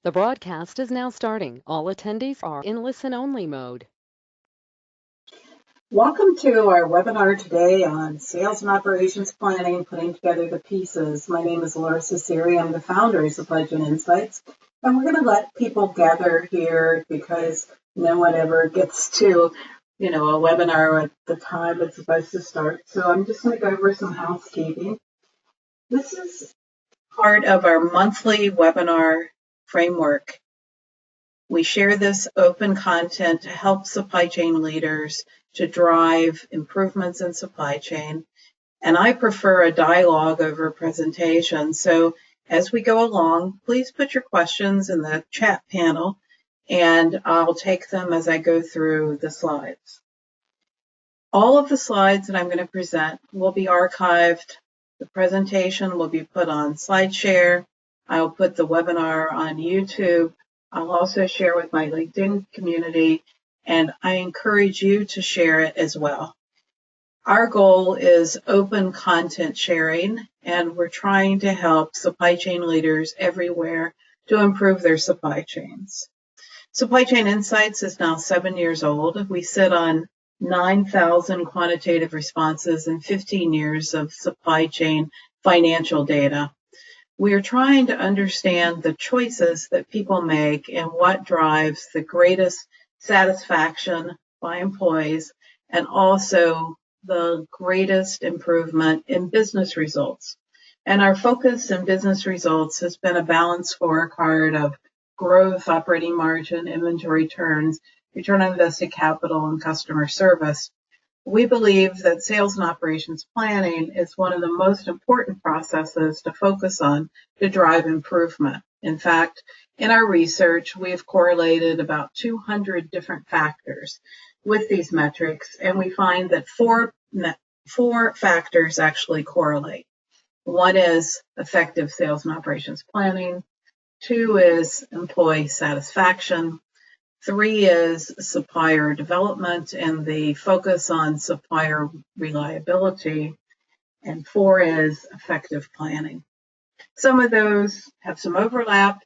The broadcast is now starting. All attendees are in listen-only mode. Welcome to our webinar today on sales and operations planning, putting together the pieces. My name is Laura Cesari. I'm the founder of Supply Chain Insights, and we're going to let people gather here because no one ever gets to, a webinar at the time it's supposed to start. So I'm just going to go over some housekeeping. This is part of our monthly webinar framework. We share this open content to help supply chain leaders to drive improvements in supply chain. And I prefer a dialogue over a presentation. So as we go along, please put your questions in the chat panel and I'll take them as I go through the slides. All of the slides that I'm going to present will be archived. The presentation will be put on SlideShare. I'll put the webinar on YouTube. I'll also share with my LinkedIn community, and I encourage you to share it as well. Our goal is open content sharing, and we're trying to help supply chain leaders everywhere to improve their supply chains. Supply Chain Insights is now 7 years old. We sit on 9,000 quantitative responses and 15 years of supply chain financial data. We are trying to understand the choices that people make and what drives the greatest satisfaction by employees and also the greatest improvement in business results. And our focus in business results has been a balanced scorecard of growth, operating margin, inventory turns, return on invested capital, and customer service. We believe that sales and operations planning is one of the most important processes to focus on to drive improvement. In fact, in our research, we have correlated about 200 different factors with these metrics, and we find that four factors actually correlate. One is effective sales and operations planning. 2 is employee satisfaction. 3 is supplier development and the focus on supplier reliability. And 4 is effective planning. Some of those have some overlap,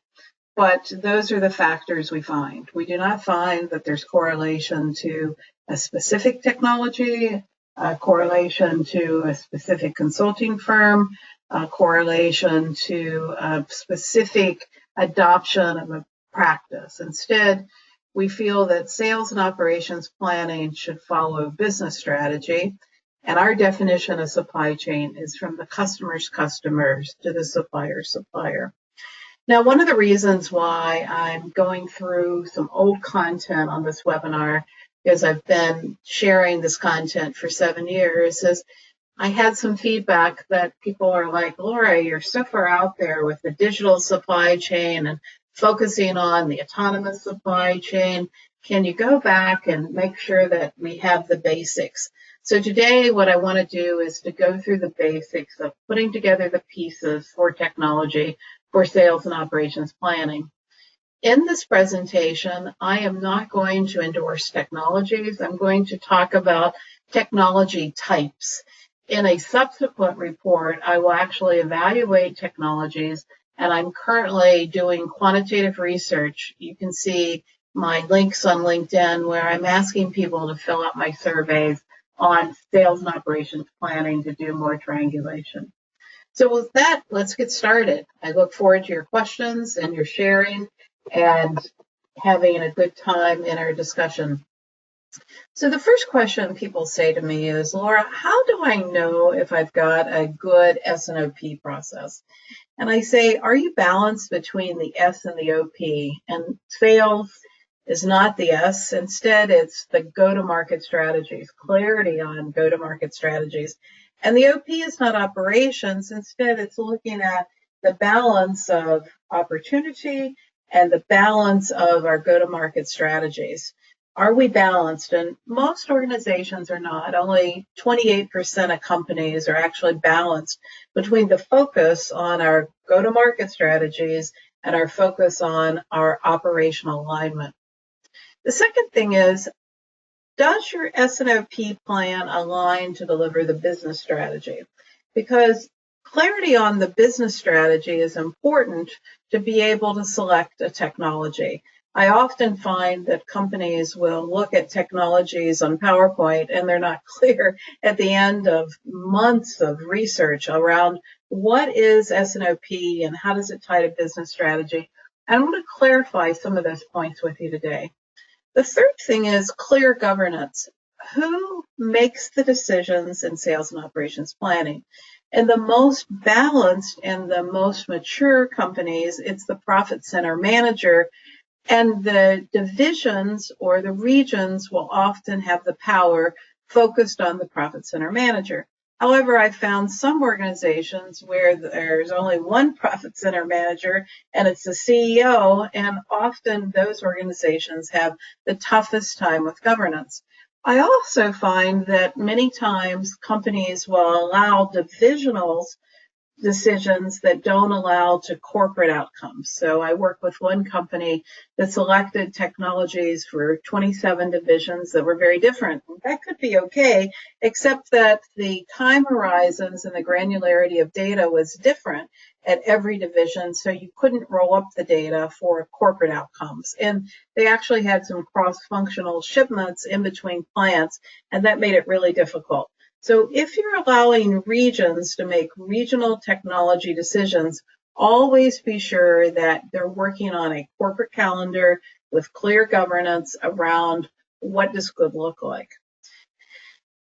but those are the factors we find. We do not find that there's correlation to a specific technology, a correlation to a specific consulting firm, a correlation to a specific adoption of a practice. Instead, we feel that sales and operations planning should follow business strategy, and our definition of supply chain is from the customer's customers to the supplier's supplier. Now, one of the reasons why I'm going through some old content on this webinar, because I've been sharing this content for 7 years, is I had some feedback that people are like, Laura, you're so far out there with the digital supply chain and focusing on the autonomous supply chain. Can you go back and make sure that we have the basics? So today, what I want to do is to go through the basics of putting together the pieces for technology for sales and operations planning. In this presentation, I am not going to endorse technologies. I'm going to talk about technology types. In a subsequent report, I will actually evaluate technologies, and I'm currently doing quantitative research. You can see my links on LinkedIn where I'm asking people to fill out my surveys on sales and operations planning to do more triangulation. So with that, let's get started. I look forward to your questions and your sharing and having a good time in our discussion. So the first question people say to me is, Laura, how do I know if I've got a good S&OP process? And I say, are you balanced between the S and the OP? And sales is not the S. Instead, it's the go-to-market strategies, clarity on go-to-market strategies. And the OP is not operations. Instead, it's looking at the balance of opportunity and the balance of our go-to-market strategies. Are we balanced? And most organizations are not. Only 28% of companies are actually balanced between the focus on our go-to-market strategies and our focus on our operational alignment. The second thing is, does your S&OP plan align to deliver the business strategy? Because Clarity on the business strategy is important to be able to select a technology. I often find that companies will look at technologies on PowerPoint and they're not clear at the end of months of research around what is S&OP and how does it tie to business strategy. And I'm going to clarify some of those points with you today. The third thing is clear governance. Who makes the decisions in sales and operations planning? And the most balanced and the most mature companies, it's the profit center manager, and the divisions or the regions will often have the power focused on the profit center manager. However, I found some organizations where there's only one profit center manager and it's the CEO, and often those organizations have the toughest time with governance. I also find that many times companies will allow divisionals decisions that don't allow to corporate outcomes. So I work with one company that selected technologies for 27 divisions that were very different. That could be okay, except that the time horizons and the granularity of data was different at every division, so you couldn't roll up the data for corporate outcomes. And they actually had some cross-functional shipments in between plants, and that made it really difficult. So if you're allowing regions to make regional technology decisions, always be sure that they're working on a corporate calendar with clear governance around what does good look like.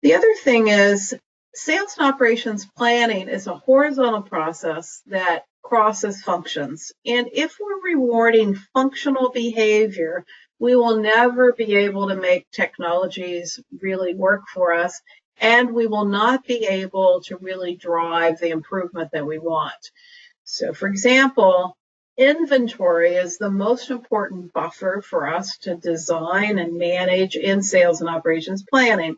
The other thing is sales and operations planning is a horizontal process that crosses functions. And if we're rewarding functional behavior, we will never be able to make technologies really work for us, and we will not be able to really drive the improvement that we want. So, for example, inventory is the most important buffer for us to design and manage in sales and operations planning.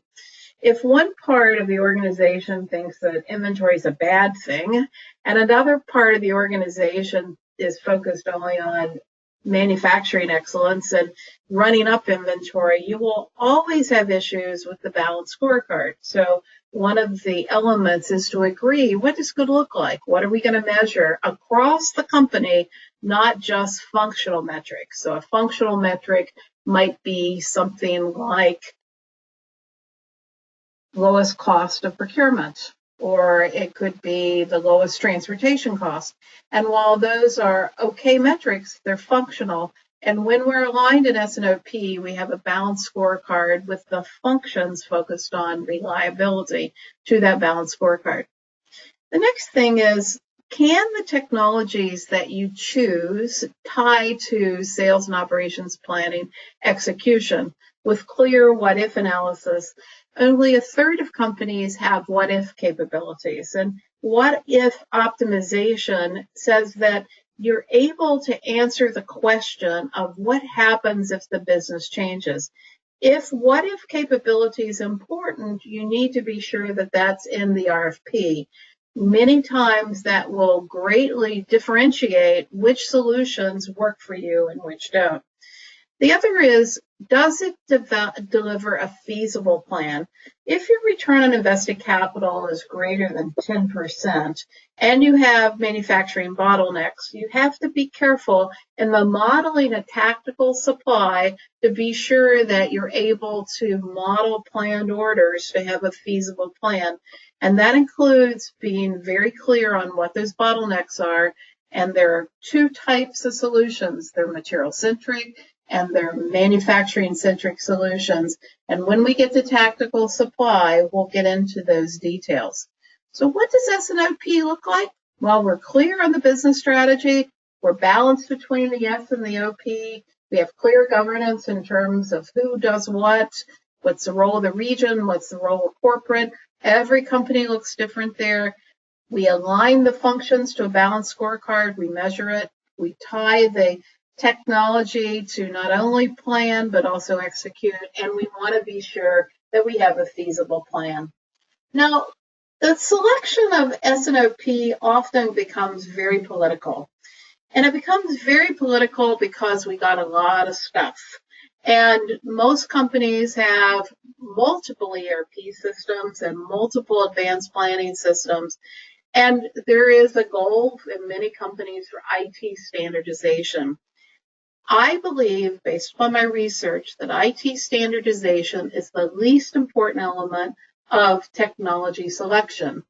If one part of the organization thinks that inventory is a bad thing, and another part of the organization is focused only on manufacturing excellence and running up inventory, you will always have issues with the balanced scorecard. So one of the elements is to agree, what does good look like? What are we going to measure across the company, not just functional metrics? So a functional metric might be something like lowest cost of procurement, or it could be the lowest transportation cost. And while those are okay metrics, they're functional. And when we're aligned in S&OP, we have a balanced scorecard with the functions focused on reliability to that balanced scorecard. The next thing is, can the technologies that you choose tie to sales and operations planning execution with clear what-if analysis? Only a third of companies have what-if capabilities. And what-if optimization says that you're able to answer the question of what happens if the business changes. If what-if capability is important, you need to be sure that that's in the RFP. Many times that will greatly differentiate which solutions work for you and which don't. The other is, does it deliver a feasible plan? If your return on invested capital is greater than 10% and you have manufacturing bottlenecks, you have to be careful in the modeling a tactical supply to be sure that you're able to model planned orders to have a feasible plan. And that includes being very clear on what those bottlenecks are. And there are two types of solutions. They're material-centric and they're manufacturing-centric solutions. And when we get to tactical supply, we'll get into those details. So what does S&OP look like? Well, we're clear on the business strategy. We're balanced between the S and the OP. We have clear governance in terms of who does what, what's the role of the region, what's the role of corporate. Every company looks different there. We align the functions to a balanced scorecard. We measure it. We tie the technology to not only plan, but also execute. And we want to be sure that we have a feasible plan. Now, the selection of S&OP often becomes very political. And it becomes very political because we got a lot of stuff. And most companies have multiple ERP systems and multiple advanced planning systems. And there is a goal in many companies for IT standardization. I believe, based upon my research, that IT standardization is the least important element of technology selection.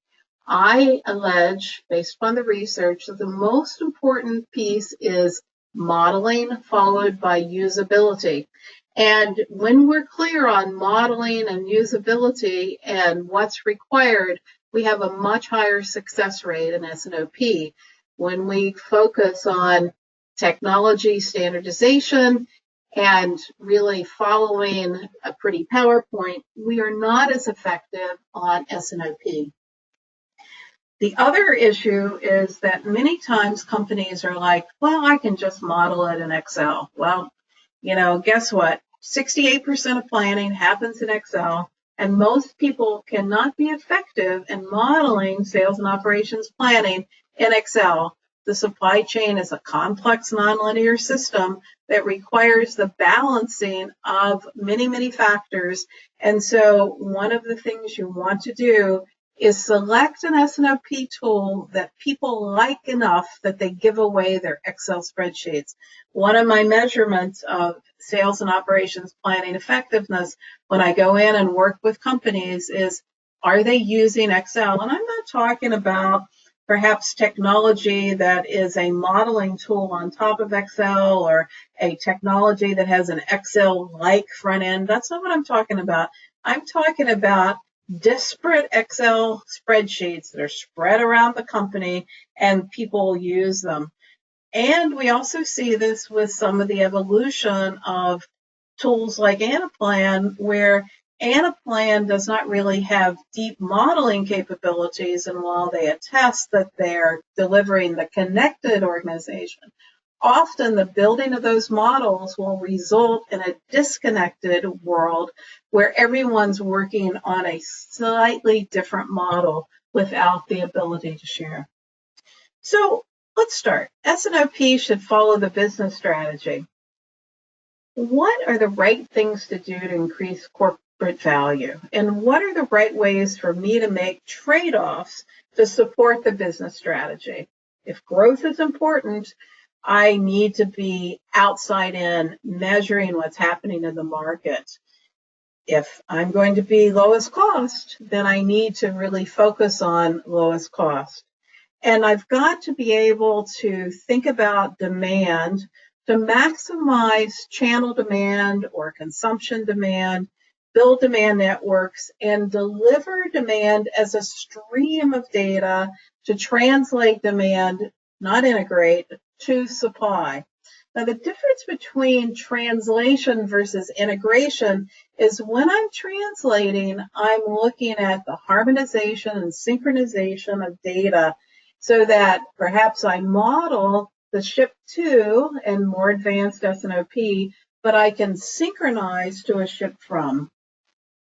I allege, based upon the research, that the most important piece is modeling followed by usability. And when we're clear on modeling and usability and what's required, we have a much higher success rate in S&OP. When we focus on technology standardization and really following a pretty PowerPoint, we are not as effective on S&OP. The other issue is that many times companies are like, well, I can just model it in Excel. Well, guess what? 68% of planning happens in Excel, and most people cannot be effective in modeling sales and operations planning in Excel. The supply chain is a complex nonlinear system that requires the balancing of many, many factors. And so one of the things you want to do is select an S&OP tool that people like enough that they give away their Excel spreadsheets. One of my measurements of sales and operations planning effectiveness when I go in and work with companies is, are they using Excel? And I'm not talking about perhaps technology that is a modeling tool on top of Excel or a technology that has an Excel-like front end. That's not what I'm talking about. I'm talking about disparate Excel spreadsheets that are spread around the company and people use them. And we also see this with some of the evolution of tools like Anaplan, where Anaplan does not really have deep modeling capabilities, and while they attest that they're delivering the connected organization, often the building of those models will result in a disconnected world where everyone's working on a slightly different model without the ability to share. So let's start. S&OP should follow the business strategy. What are the right things to do to increase corporate value? And what are the right ways for me to make trade-offs to support the business strategy? If growth is important, I need to be outside in measuring what's happening in the market. If I'm going to be lowest cost, then I need to really focus on lowest cost. And I've got to be able to think about demand to maximize channel demand or consumption demand, build demand networks, and deliver demand as a stream of data to translate demand, not integrate, to supply. Now, the difference between translation versus integration is when I'm translating, I'm looking at the harmonization and synchronization of data so that perhaps I model the ship to and more advanced S&OP, but I can synchronize to a ship from.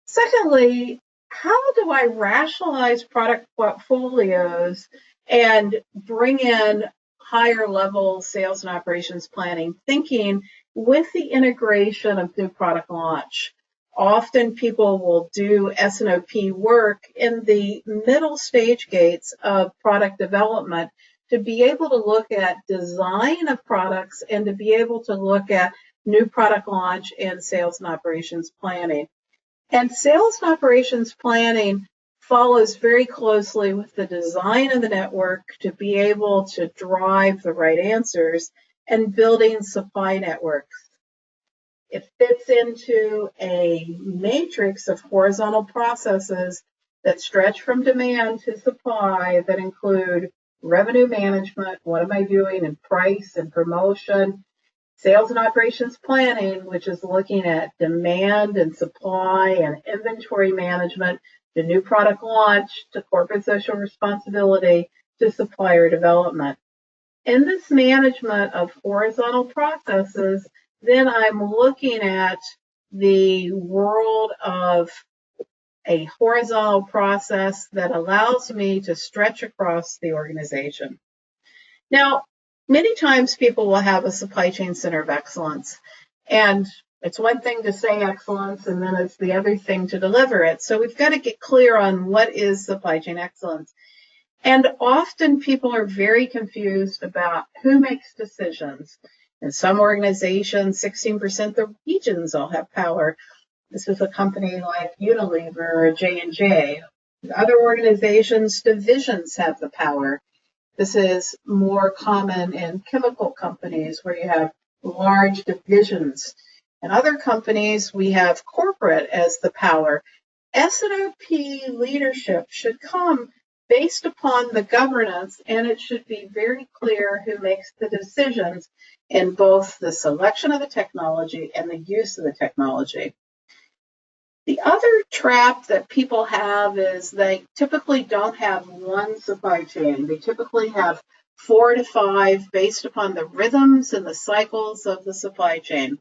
Secondly, how do I rationalize product portfolios and bring in higher level sales and operations planning thinking with the integration of new product launch? Often people will do S&OP work in the middle stage gates of product development to be able to look at design of products and to be able to look at new product launch and sales and operations planning. And sales and operations planning follows very closely with the design of the network to be able to drive the right answers and building supply networks. It fits into a matrix of horizontal processes that stretch from demand to supply that include revenue management, what am I doing in price and promotion, sales and operations planning, which is looking at demand and supply and inventory management, to new product launch, to corporate social responsibility, to supplier development. In this management of horizontal processes, then I'm looking at the world of a horizontal process that allows me to stretch across the organization. Now, many times people will have a supply chain center of excellence, and it's one thing to say excellence, and then it's the other thing to deliver it. So we've got to get clear on what is supply chain excellence. And often people are very confused about who makes decisions. In some organizations, 16% of the regions all have power. This is a company like Unilever or J&J. In other organizations, divisions have the power. This is more common in chemical companies where you have large divisions. In other companies, we have corporate as the power. S&OP leadership should come based upon the governance, and it should be very clear who makes the decisions in both the selection of the technology and the use of the technology. The other trap that people have is they typically don't have one supply chain. They typically have 4 to 5 based upon the rhythms and the cycles of the supply chain.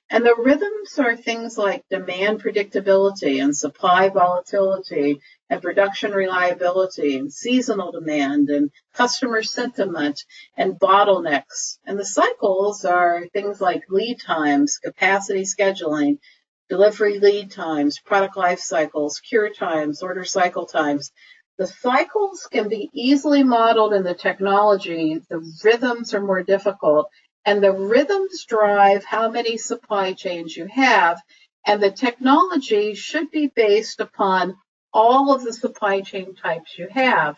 And the rhythms are things like demand predictability and supply volatility and production reliability and seasonal demand and customer sentiment and bottlenecks. And the cycles are things like lead times, capacity scheduling, delivery lead times, product life cycles, cure times, order cycle times. The cycles can be easily modeled in the technology. The rhythms are more difficult, and the rhythms drive how many supply chains you have, and the technology should be based upon all of the supply chain types you have.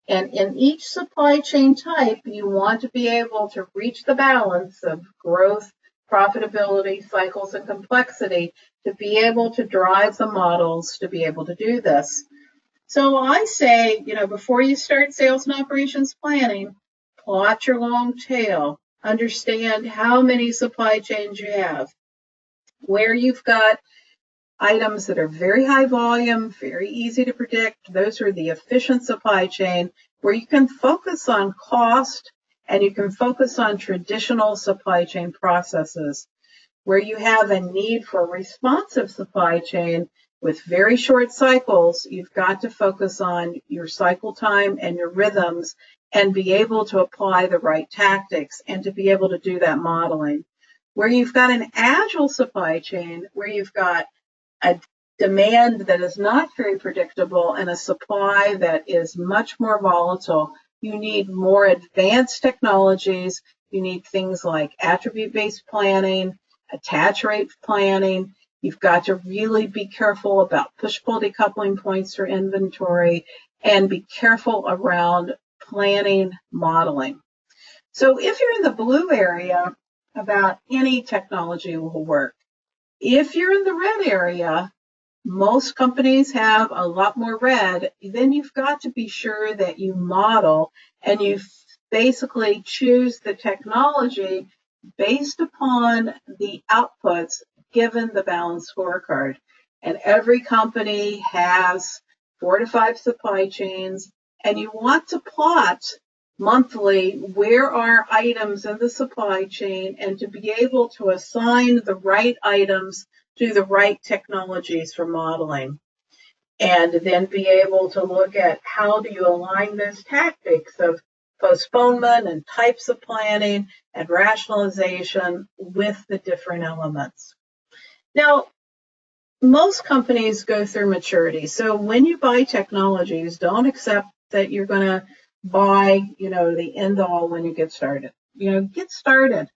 And in each supply chain type, you want to be able to reach the balance of growth, profitability, cycles, and complexity to be able to drive the models to be able to do this. So I say, before you start sales and operations planning, plot your long tail, understand how many supply chains you have, where you've got items that are very high volume, very easy to predict. Those are the efficient supply chain where you can focus on cost and you can focus on traditional supply chain processes. Where you have a need for a responsive supply chain with very short cycles, you've got to focus on your cycle time and your rhythms and be able to apply the right tactics and to be able to do that modeling. Where you've got an agile supply chain, where you've got a demand that is not very predictable and a supply that is much more volatile, you need more advanced technologies. You need things like attribute-based planning, attach rate planning. You've got to really be careful about push-pull decoupling points for inventory and be careful around planning modeling. So if you're in the blue area, about any technology will work. If you're in the red area, most companies have a lot more red, then you've got to be sure that you model and you basically choose the technology based upon the outputs given the balanced scorecard. And every company has 4 to 5 supply chains, and you want to plot monthly where are items in the supply chain and to be able to assign the right items to the right technologies for modeling. And then be able to look at how do you align those tactics of postponement and types of planning and rationalization with the different elements. Now, most companies go through maturity. So when you buy technologies, don't accept that you're going to buy, the end all when you get started. Get started.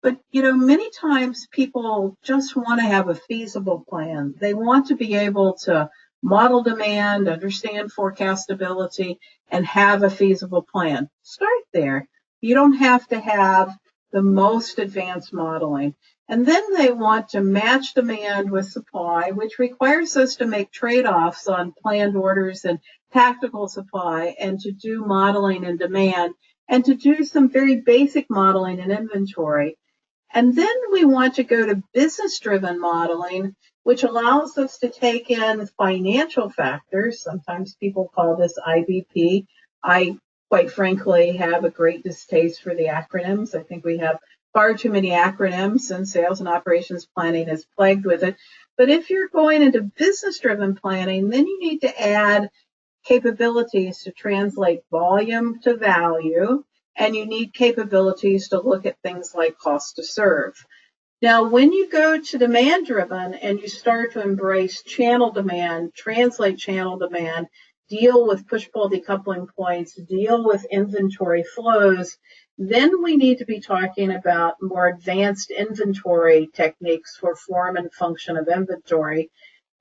But, many times people just want to have a feasible plan. They want to be able to model demand, understand forecastability, and have a feasible plan. Start there. You don't have to have the most advanced modeling. And then they want to match demand with supply, which requires us to make trade-offs on planned orders and tactical supply, and to do modeling and demand, and to do some very basic modeling and inventory. And then we want to go to business-driven modeling, which allows us to take in financial factors. Sometimes people call this IBP. I, quite frankly, have a great distaste for the acronyms. I think we have far too many acronyms, and sales and operations planning is plagued with it. But if you're going into business-driven planning, then you need to add capabilities to translate volume to value, and you need capabilities to look at things like cost to serve. Now, when you go to demand driven and you start to embrace channel demand, translate channel demand, deal with push-pull decoupling points, deal with inventory flows, then we need to be talking about more advanced inventory techniques for form and function of inventory.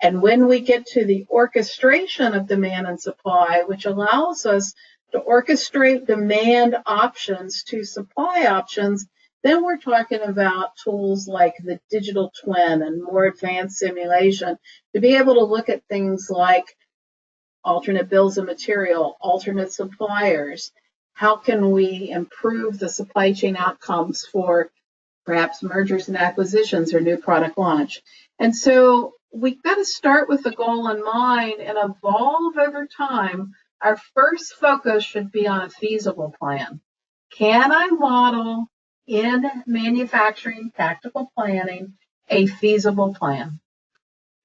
And when we get to the orchestration of demand and supply, which allows us to orchestrate demand options to supply options, then we're talking about tools like the digital twin and more advanced simulation to be able to look at things like alternate bills of material, alternate suppliers. How can we improve the supply chain outcomes for perhaps mergers and acquisitions or new product launch? And so we've got to start with the goal in mind and evolve over time. Our first focus should be on a feasible plan. Can I model in manufacturing tactical planning a feasible plan?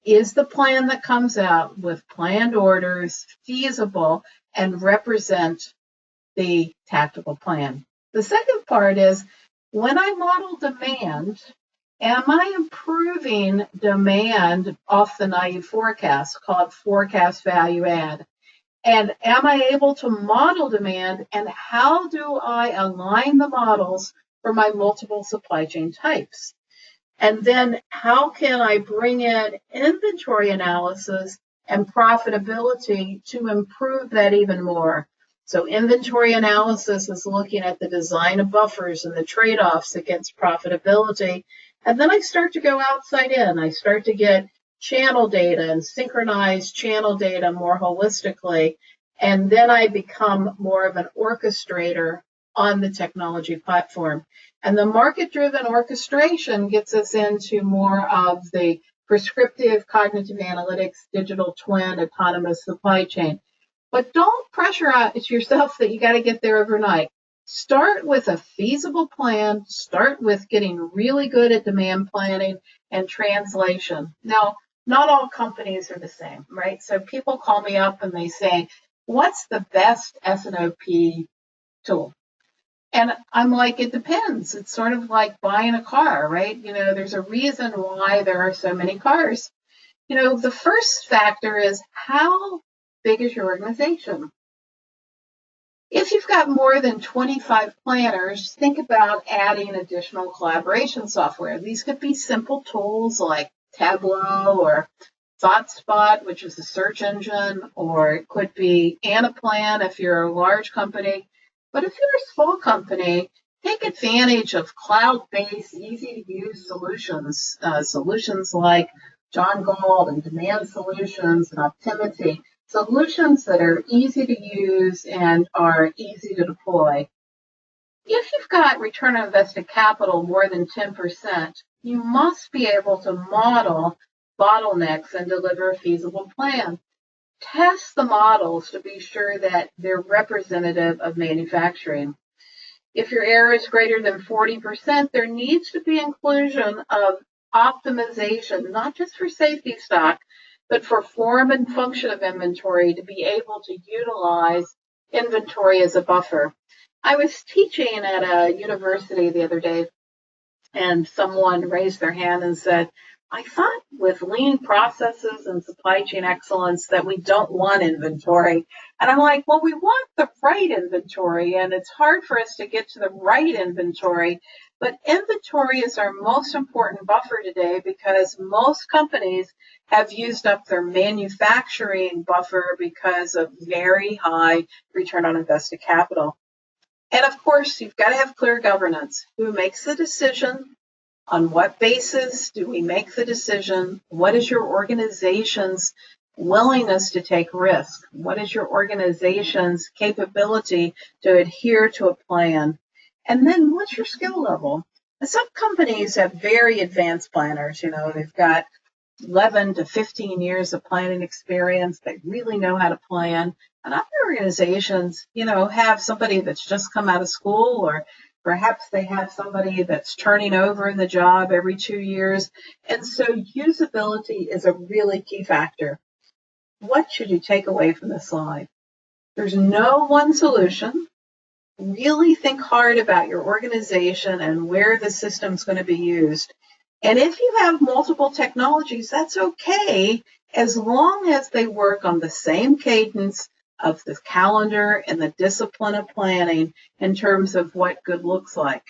Is the plan that comes out with planned orders feasible and represent the tactical plan? The second part is, when I model demand, am I improving demand off the naive forecast, called forecast value add? And am I able to model demand, and how do I align the models for my multiple supply chain types? And then how can I bring in inventory analysis and profitability to improve that even more? So inventory analysis is looking at the design of buffers and the trade-offs against profitability. And then I start to go outside in. I start to get channel data and synchronize channel data more holistically. And then I become more of an orchestrator on the technology platform. And the market-driven orchestration gets us into more of the prescriptive cognitive analytics, digital twin, autonomous supply chain. But don't pressure yourself that you got to get there overnight. Start with a feasible plan. Start with getting really good at demand planning and translation. Now, not all companies are the same, right? So people call me up and they say, what's the best S&OP tool? And I'm like, it depends. It's sort of like buying a car, right? There's a reason why there are so many cars. The first factor is, how big is your organization? If you've got more than 25 planners, think about adding additional collaboration software. These could be simple tools like Tableau or ThoughtSpot, which is a search engine, or it could be Anaplan if you're a large company. But if you're a small company, take advantage of cloud-based, easy-to-use solutions, solutions like John Galt and Demand Solutions and Optimity, solutions that are easy to use and are easy to deploy. If you've got return on invested capital more than 10%, you must be able to model bottlenecks and deliver a feasible plan. Test the models to be sure that they're representative of manufacturing. If your error is greater than 40%, there needs to be inclusion of optimization, not just for safety stock, but for form and function of inventory to be able to utilize inventory as a buffer. I was teaching at a university the other day, and someone raised their hand and said, I thought with lean processes and supply chain excellence that we don't want inventory. And I'm like, well, we want the right inventory, and it's hard for us to get to the right inventory. But inventory is our most important buffer today because most companies have used up their manufacturing buffer because of very high return on invested capital. And of course, you've got to have clear governance. Who makes the decision? On what basis do we make the decision? What is your organization's willingness to take risk? What is your organization's capability to adhere to a plan? And then what's your skill level? Some companies have very advanced planners. They've got 11 to 15 years of planning experience. They really know how to plan. And other organizations, have somebody that's just come out of school, or perhaps they have somebody that's turning over the job every 2 years. And so usability is a really key factor. What should you take away from this slide? There's no one solution. Really think hard about your organization and where the system's going to be used. And if you have multiple technologies, that's okay, as long as they work on the same cadence, of the calendar and the discipline of planning in terms of what good looks like.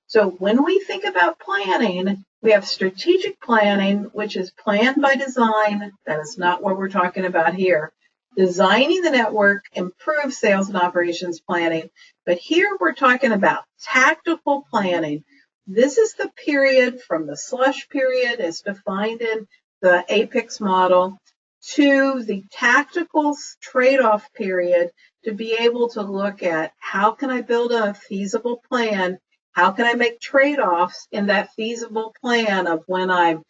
So when we think about planning, we have strategic planning, which is plan by design. That is not what we're talking about here. Designing the network improves sales and operations planning. But here we're talking about tactical planning. This is the period from the slush period as defined in the APICS model to the tactical trade-off period to be able to look at how can I build a feasible plan. How can I make trade-offs in that feasible plan of when I'm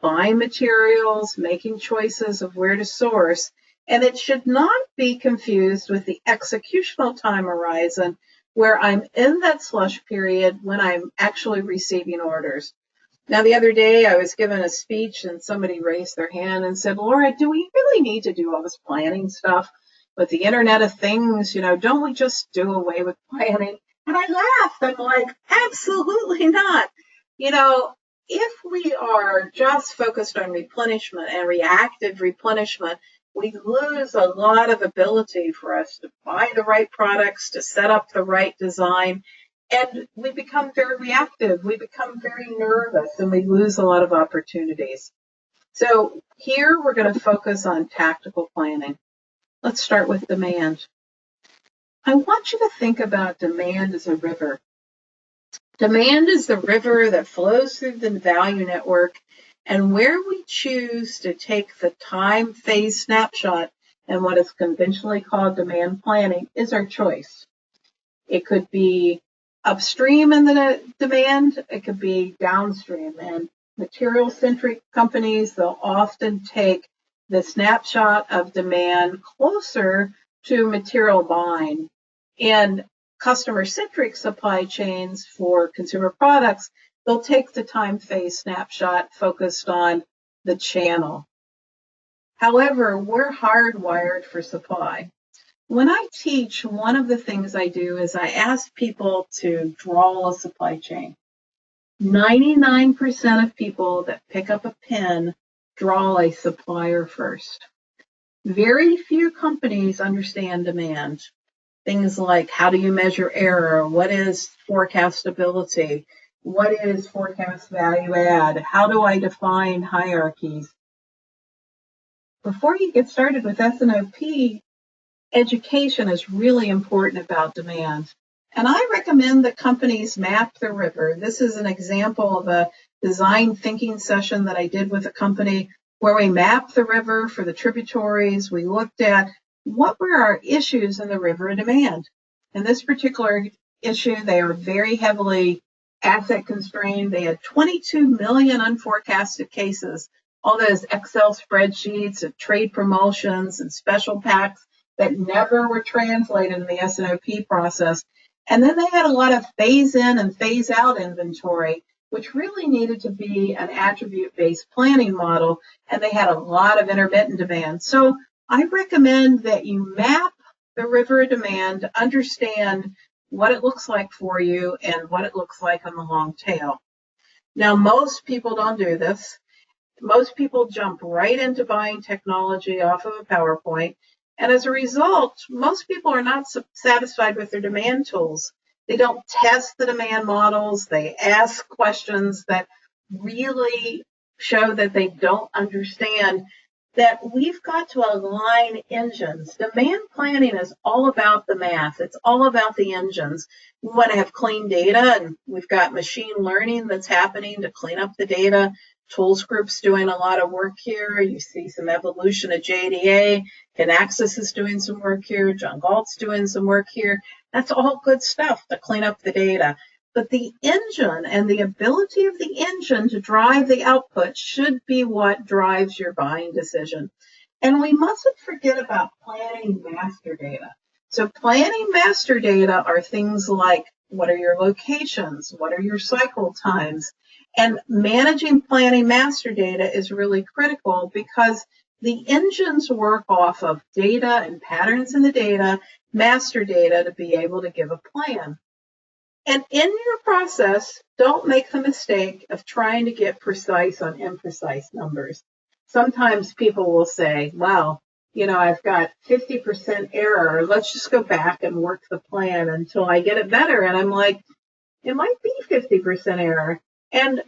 buying materials, making choices of where to source? And it should not be confused with the executional time horizon where I'm in that slush period when I'm actually receiving orders. Now, the other day I was given a speech and somebody raised their hand and said, Laura, do we really need to do all this planning stuff with the Internet of Things? Don't we just do away with planning? And I laughed. I'm like, absolutely not. If we are just focused on replenishment and reactive replenishment, we lose a lot of ability for us to buy the right products, to set up the right design, and we become very reactive. We become very nervous, and we lose a lot of opportunities. So here we're going to focus on tactical planning. Let's start with demand. I want you to think about demand as a river. Demand is the river that flows through the value network, and where we choose to take the time phase snapshot and what is conventionally called demand planning is our choice. It could be upstream in the demand, it could be downstream. And material-centric companies, they'll often take the snapshot of demand closer to material buying. And customer-centric supply chains for consumer products, they'll take the time phase snapshot focused on the channel. However, we're hardwired for supply. When I teach, one of the things I do is I ask people to draw a supply chain. 99% of people that pick up a pen draw a supplier first. Very few companies understand demand. Things like how do you measure error? What is forecastability? What is forecast value add? How do I define hierarchies? Before you get started with S&OP, education is really important about demand. And I recommend that companies map the river. This is an example of a design thinking session that I did with a company where we mapped the river for the tributaries. We looked at what were our issues in the river of demand. In this particular issue, they are very heavily asset constrained. They had 22 million unforecasted cases, all those Excel spreadsheets of trade promotions and special packs that never were translated in the S&OP process. And then they had a lot of phase in and phase out inventory, which really needed to be an attribute-based planning model, and they had a lot of intermittent demand. So I recommend that you map the river of demand to understand what it looks like for you and what it looks like on the long tail. Now, most people don't do this. Most people jump right into buying technology off of a PowerPoint. And as a result, most people are not satisfied with their demand tools. They don't test the demand models. They ask questions that really show that they don't understand that we've got to align engines. Demand planning is all about the math. It's all about the engines. We want to have clean data, and we've got machine learning that's happening to clean up the data. Tools Group's doing a lot of work here. You see some evolution of JDA. Kinaxis is doing some work here. John Galt's doing some work here. That's all good stuff to clean up the data. But the engine and the ability of the engine to drive the output should be what drives your buying decision. And we mustn't forget about planning master data. So planning master data are things like, what are your locations? What are your cycle times? And managing planning master data is really critical because the engines work off of data and patterns in the data, master data, to be able to give a plan. And in your process, don't make the mistake of trying to get precise on imprecise numbers. Sometimes people will say, wow, I've got 50% error. Let's just go back and work the plan until I get it better. And I'm like, it might be 50% error. And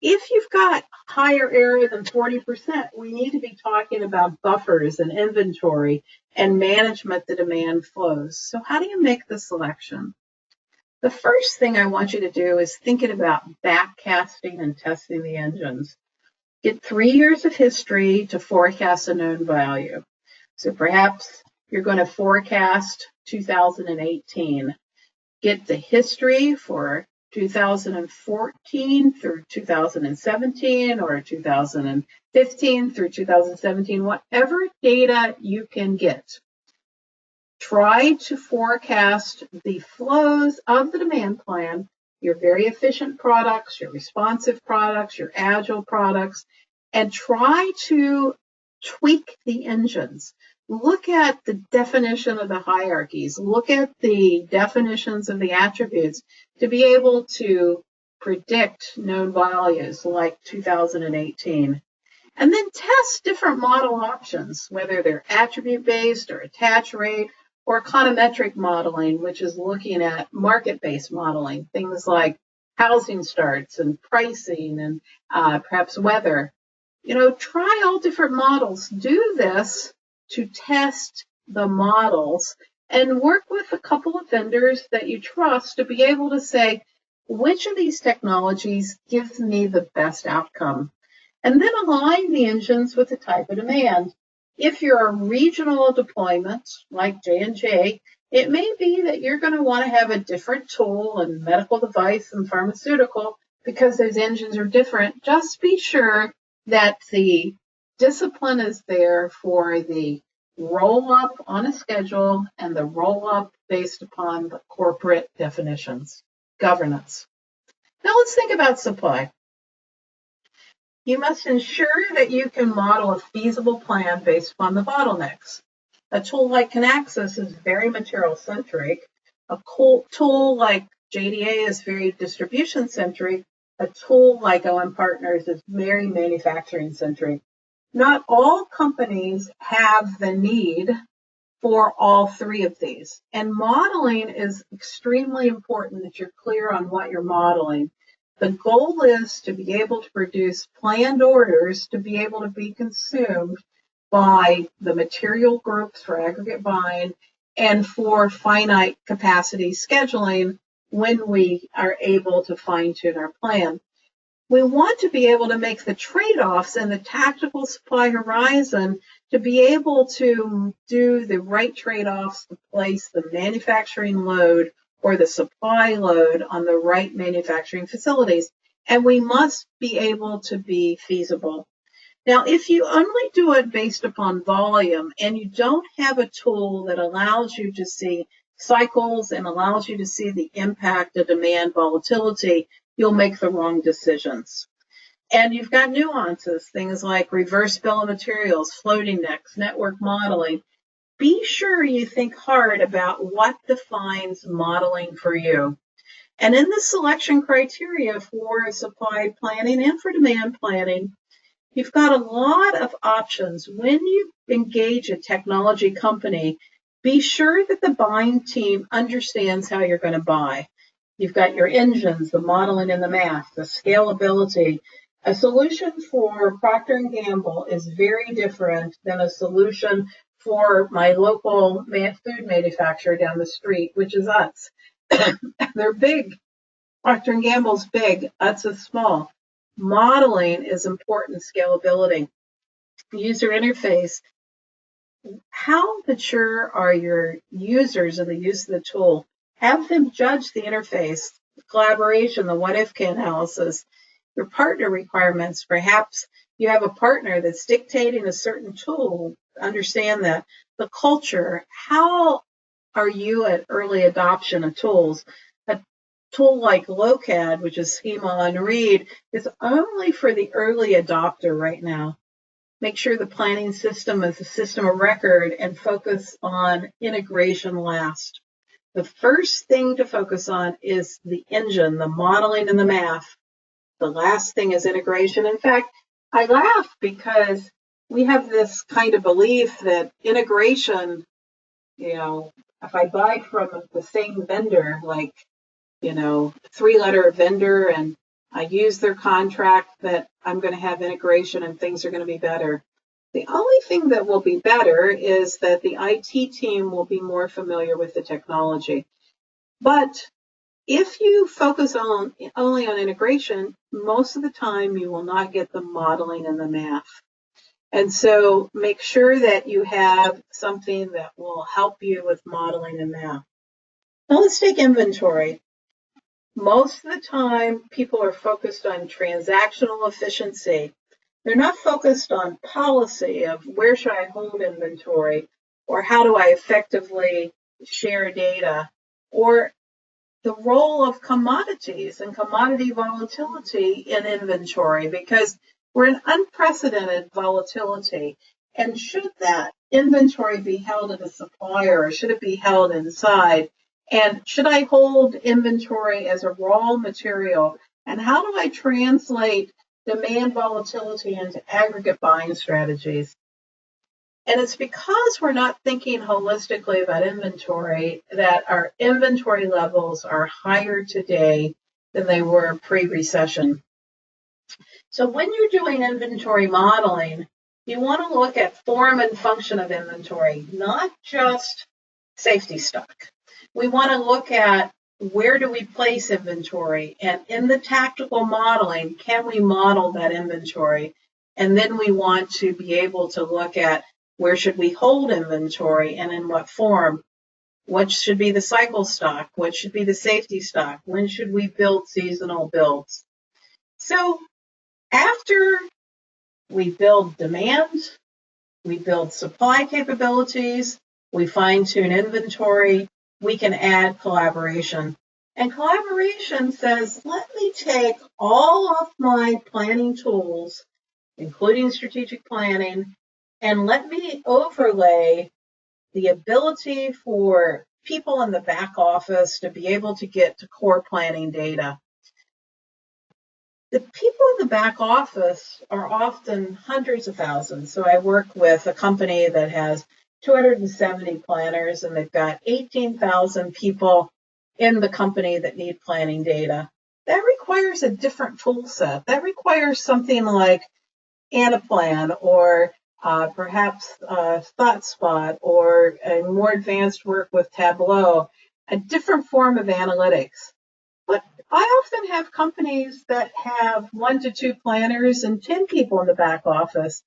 if you've got higher error than 40%, we need to be talking about buffers and inventory and management the demand flows. So how do you make the selection? The first thing I want you to do is thinking about backcasting and testing the engines. Get 3 years of history to forecast a known value. So perhaps you're going to forecast 2018. Get the history for 2014 through 2017 or 2015 through 2017, whatever data you can get. Try to forecast the flows of the demand plan, your very efficient products, your responsive products, your agile products, and try to tweak the engines. Look at the definition of the hierarchies. Look at the definitions of the attributes to be able to predict known values like 2018. And then test different model options, whether they're attribute-based or attach rate or econometric modeling, which is looking at market-based modeling, things like housing starts and pricing and perhaps weather. Try all different models. Do this to test the models and work with a couple of vendors that you trust to be able to say, which of these technologies gives me the best outcome? And then align the engines with the type of demand. If you're a regional deployment like J&J, it may be that you're going to want to have a different tool in medical device and pharmaceutical because those engines are different. Just be sure that the discipline is there for the roll-up on a schedule and the roll-up based upon the corporate definitions, governance. Now let's think about supply. You must ensure that you can model a feasible plan based upon the bottlenecks. A tool like Kinaxis is very material-centric. A tool like JDA is very distribution-centric. A tool like OM Partners is very manufacturing-centric. Not all companies have the need for all three of these. And modeling is extremely important that you're clear on what you're modeling. The goal is to be able to produce planned orders to be able to be consumed by the material groups for aggregate buying and for finite capacity scheduling when we are able to fine-tune our plan. We want to be able to make the trade-offs in the tactical supply horizon to be able to do the right trade-offs to place the manufacturing load or the supply load on the right manufacturing facilities. And we must be able to be feasible. Now, if you only do it based upon volume and you don't have a tool that allows you to see cycles and allows you to see the impact of demand volatility, you'll make the wrong decisions. And you've got nuances, things like reverse bill of materials, floating decks, network modeling. Be sure you think hard about what defines modeling for you. And in the selection criteria for supply planning and for demand planning, you've got a lot of options. When you engage a technology company, be sure that the buying team understands how you're going to buy. You've got your engines, the modeling and the math, the scalability. A solution for Procter & Gamble is very different than a solution for my local food manufacturer down the street, which is Utz. They're big. Procter & Gamble's big. Utz is small. Modeling is important, scalability. User interface. How mature are your users in the use of the tool? Have them judge the interface, the collaboration, the what-if analysis, your partner requirements. Perhaps you have a partner that's dictating a certain tool. Understand that. The culture. How are you at early adoption of tools? A tool like LOCAD, which is Schema on Read, is only for the early adopter right now. Make sure the planning system is a system of record and focus on integration last. The first thing to focus on is the engine, the modeling and the math. The last thing is integration. In fact, I laugh because we have this kind of belief that integration, if I buy from the same vendor, like, 3-letter vendor, and I use their contract, that I'm going to have integration and things are going to be better. The only thing that will be better is that the IT team will be more familiar with the technology. But if you focus only on integration, most of the time you will not get the modeling and the math. And so make sure that you have something that will help you with modeling and math. Now let's take inventory. Most of the time, people are focused on transactional efficiency. They're not focused on policy of where should I hold inventory, or how do I effectively share data, or the role of commodities and commodity volatility in inventory, because we're in unprecedented volatility. And should that inventory be held at a supplier, or should it be held inside? And should I hold inventory as a raw material? And how do I translate demand volatility into aggregate buying strategies? And it's because we're not thinking holistically about inventory that our inventory levels are higher today than they were pre-recession. So when you're doing inventory modeling, you want to look at form and function of inventory, not just safety stock. We want to look at where do we place inventory, and in the tactical modeling, can we model that inventory? And then we want to be able to look at where should we hold inventory and in what form? What should be the cycle stock? What should be the safety stock? When should we build seasonal builds? So after we build demand, we build supply capabilities, we fine-tune inventory, we can add collaboration. And collaboration says, let me take all of my planning tools, including strategic planning, and let me overlay the ability for people in the back office to be able to get to core planning data. The people in the back office are often hundreds of thousands. So I work with a company that has 270 planners, and they've got 18,000 people in the company that need planning data. That requires a different tool set. That requires something like Anaplan, or perhaps ThoughtSpot, or a more advanced work with Tableau, a different form of analytics. But I often have companies that have 1 to 2 planners and 10 people in the back office.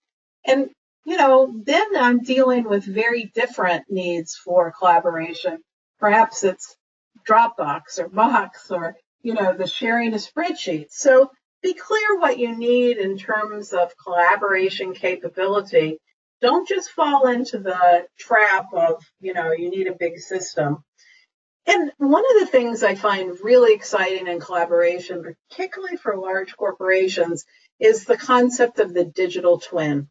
And, then I'm dealing with very different needs for collaboration. Perhaps it's Dropbox or Box, or, the sharing of spreadsheets. So be clear what you need in terms of collaboration capability. Don't just fall into the trap of, you need a big system. And one of the things I find really exciting in collaboration, particularly for large corporations, is the concept of the digital twin.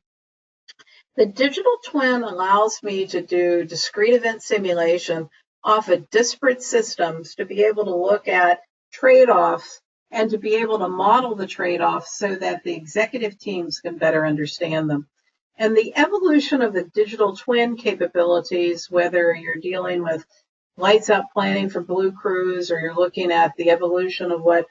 The digital twin allows me to do discrete event simulation off of disparate systems to be able to look at trade-offs and to be able to model the trade-offs so that the executive teams can better understand them. And the evolution of the digital twin capabilities, whether you're dealing with lights out planning for Blue Cruise, or you're looking at the evolution of what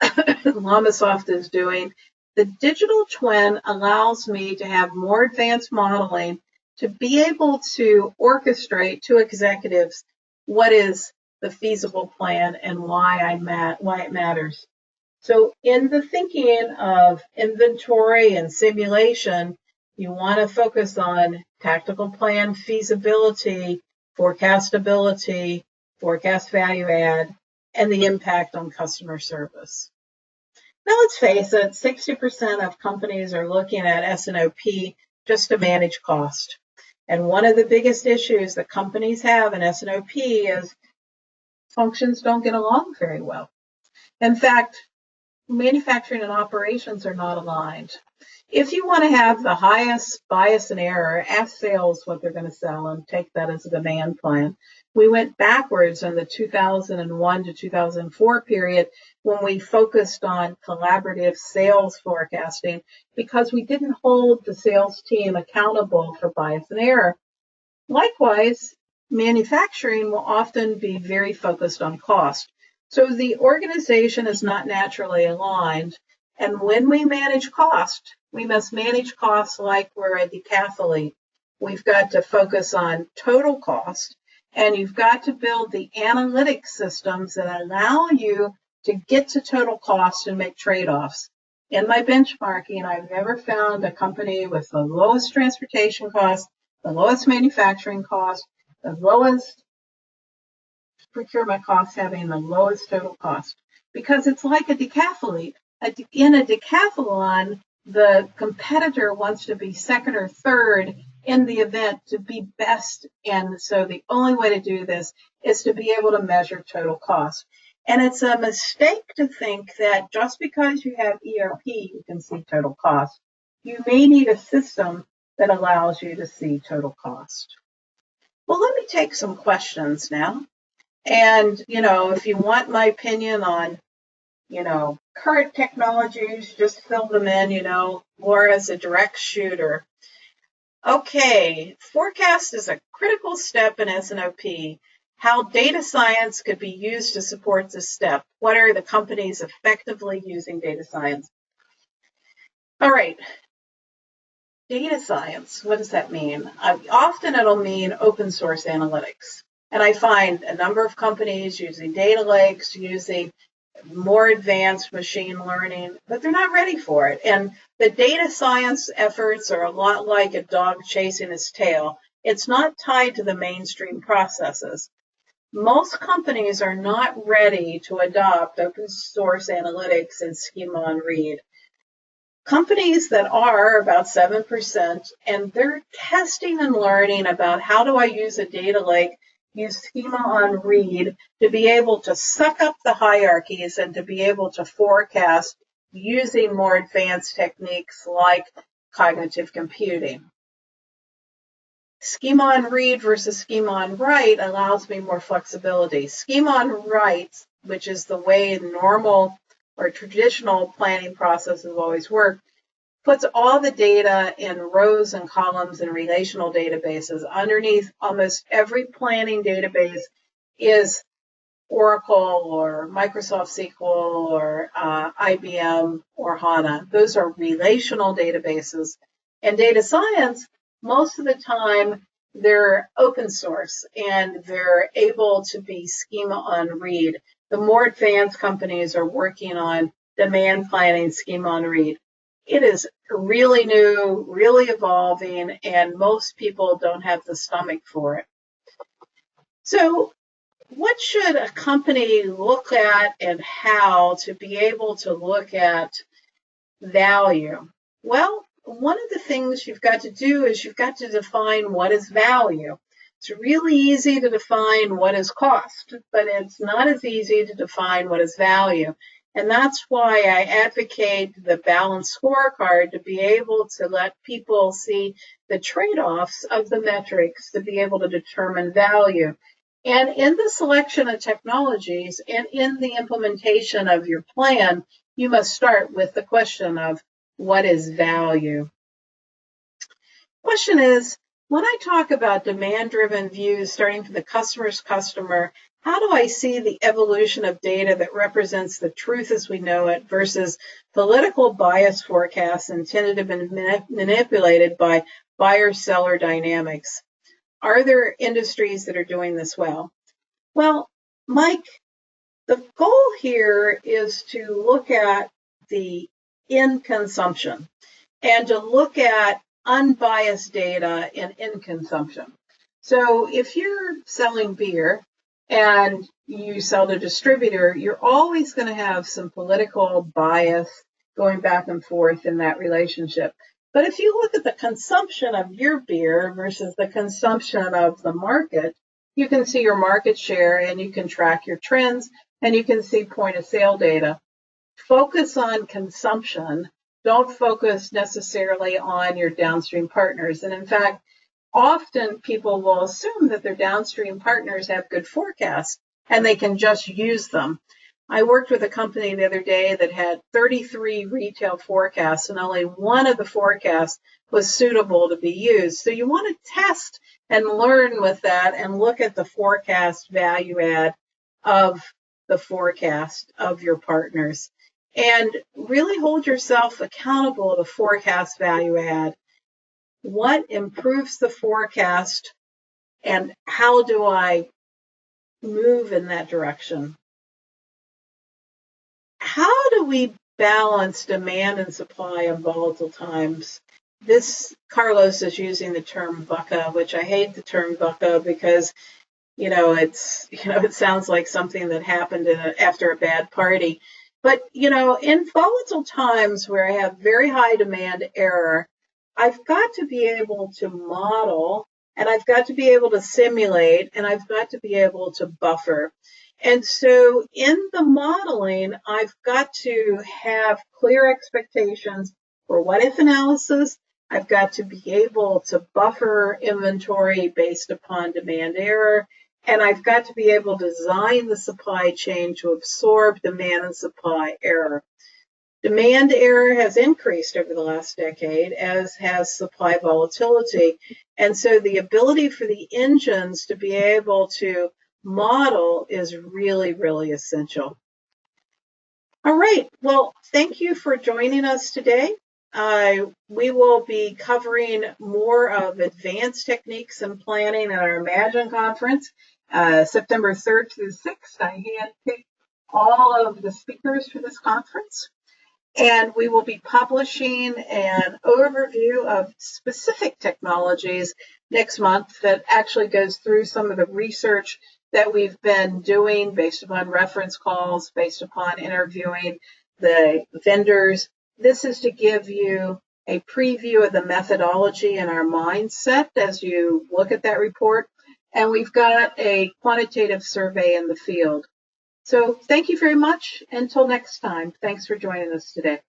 Lamasoft is doing, the digital twin allows me to have more advanced modeling to be able to orchestrate to executives what is the feasible plan and why it matters. So in the thinking of inventory and simulation, you want to focus on tactical plan feasibility, forecastability, forecast value add, and the impact on customer service. Now let's face it, 60% of companies are looking at S&OP just to manage cost. And one of the biggest issues that companies have in S&OP is functions don't get along very well. In fact, manufacturing and operations are not aligned. If you want to have the highest bias and error, ask sales what they're going to sell and take that as a demand plan. We went backwards in the 2001 to 2004 period when we focused on collaborative sales forecasting because we didn't hold the sales team accountable for bias and error. Likewise, manufacturing will often be very focused on cost. So the organization is not naturally aligned. And when we manage cost, we must manage costs like we're a decathlete. We've got to focus on total cost, and you've got to build the analytic systems that allow you to get to total cost and make trade-offs. In my benchmarking, I've never found a company with the lowest transportation cost, the lowest manufacturing cost, the lowest procurement cost having the lowest total cost, because it's like a decathlete. In a decathlon, the competitor wants to be second or third in the event to be best. And so the only way to do this is to be able to measure total cost. And it's a mistake to think that just because you have ERP, you can see total cost. You may need a system that allows you to see total cost. Well, let me take some questions now. And, if you want my opinion on, current technologies, just fill them in, Laura's a direct shooter. Okay, forecast is a critical step in S&OP. How data science could be used to support this step. What are the companies effectively using data science? All right, data science, what does that mean? Often it'll mean open source analytics. And I find a number of companies using data lakes, using more advanced machine learning, but they're not ready for it. And the data science efforts are a lot like a dog chasing its tail. It's not tied to the mainstream processes. Most companies are not ready to adopt open source analytics and schema on read. Companies that are about 7%, and they're testing and learning about how do I use a data lake, use schema on read to be able to suck up the hierarchies and to be able to forecast using more advanced techniques like cognitive computing. Schema on read versus schema on write allows me more flexibility. Schema on write, which is the way normal or traditional planning processes always work, puts all the data in rows and columns in relational databases. Underneath almost every planning database is Oracle or Microsoft SQL or IBM or HANA. Those are relational databases. And data science, most of the time, they're open source and they're able to be schema on read. The more advanced companies are working on demand planning schema on read. It is really new, really evolving, and most people don't have the stomach for it. So what should a company look at and how to be able to look at value? Well, one of the things you've got to do is you've got to define what is value. It's really easy to define what is cost, but it's not as easy to define what is value. And that's why I advocate the balanced scorecard to be able to let people see the trade-offs of the metrics to be able to determine value. And in the selection of technologies and in the implementation of your plan, you must start with the question of what is value? Question is, when I talk about demand-driven views starting from the customer's customer, how do I see the evolution of data that represents the truth as we know it versus political bias forecasts intended to be manipulated by buyer-seller dynamics? Are there industries that are doing this well? Well, Mike, the goal here is to look at the end consumption and to look at unbiased data in consumption. So if you're selling beer and you sell to a distributor, you're always going to have some political bias going back and forth in that relationship. But if you look at the consumption of your beer versus the consumption of the market, you can see your market share and you can track your trends and you can see point of sale data. focus on consumption. Don't focus necessarily on your downstream partners. And in fact, often people will assume that their downstream partners have good forecasts and they can just use them. I worked with a company the other day that had 33 retail forecasts, and only one of the forecasts was suitable to be used. So you want to test and learn with that and look at the forecast value add of the forecast of your partners. And really hold yourself accountable to forecast value add. What improves the forecast, and how do I move in that direction? How do we balance demand and supply in volatile times? This, Carlos is using the term VUCA, which I hate the term VUCA because, it sounds like something that happened after a bad party. But, in volatile times where I have very high demand error, I've got to be able to model, and I've got to be able to simulate, and I've got to be able to buffer. And so in the modeling, I've got to have clear expectations for what if analysis. I've got to be able to buffer inventory based upon demand error. And I've got to be able to design the supply chain to absorb demand and supply error. Demand error has increased over the last decade, as has supply volatility. And so the ability for the engines to be able to model is really, really essential. All right. Well, thank you for joining us today. We will be covering more of advanced techniques and planning at our Imagine conference, September 3rd through 6th. I handpicked all of the speakers for this conference. And we will be publishing an overview of specific technologies next month that actually goes through some of the research that we've been doing based upon reference calls, based upon interviewing the vendors. This is to give you a preview of the methodology and our mindset as you look at that report. And we've got a quantitative survey in the field. So thank you very much. Until next time, thanks for joining us today.